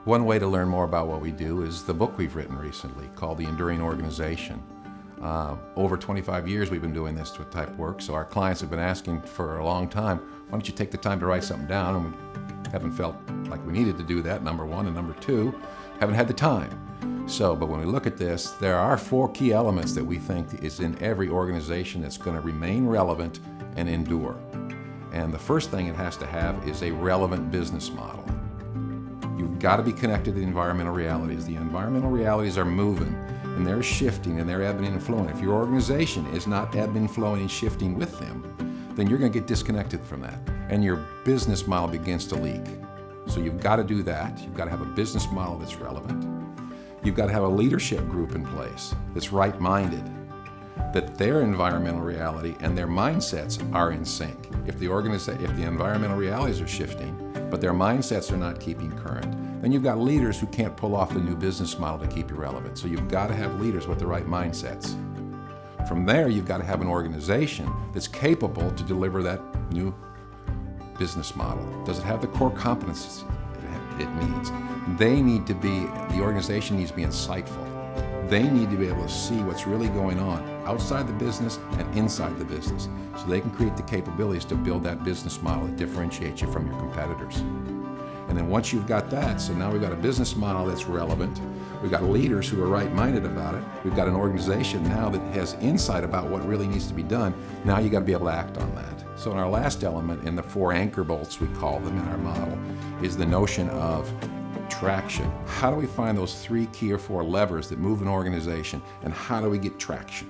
One way to learn more about what we do is the book we've written recently called The Enduring Organization. Over 25 years we've been doing this type of work, so our clients have been asking for a long time, why don't you take the time to write something down? And we haven't felt like we needed to do that, number one, and number two, haven't had the time. But when we look at this, there are 4 key elements that we think is in every organization that's going to remain relevant and endure. And the first thing it has to have is a relevant business model. You've got to be connected to the environmental realities. The environmental realities are moving, and they're shifting, and they're ebbing and flowing. If your organization is not ebbing, flowing, and shifting with them, then you're going to get disconnected from that, and your business model begins to leak. So you've got to do that. You've got to have a business model that's relevant. You've got to have a leadership group in place that's right-minded, that their environmental reality and their mindsets are in sync. If the environmental realities are shifting, but their mindsets are not keeping current, then you've got leaders who can't pull off the new business model to keep you relevant. So you've got to have leaders with the right mindsets. From there, you've got to have an organization that's capable to deliver that new business model. Does it have the core competencies it needs? The organization needs to be insightful. They need to be able to see what's really going on outside the business and inside the business, so they can create the capabilities to build that business model that differentiates you from your competitors. And then once you've got that, so now we've got a business model that's relevant, we've got leaders who are right-minded about it, we've got an organization now that has insight about what really needs to be done. Now you got to be able to act on that. So in our last element, in the 4 anchor bolts we call them in our model, is the notion of traction. How do we find those 3 key or 4 levers that move an organization, and how do we get traction?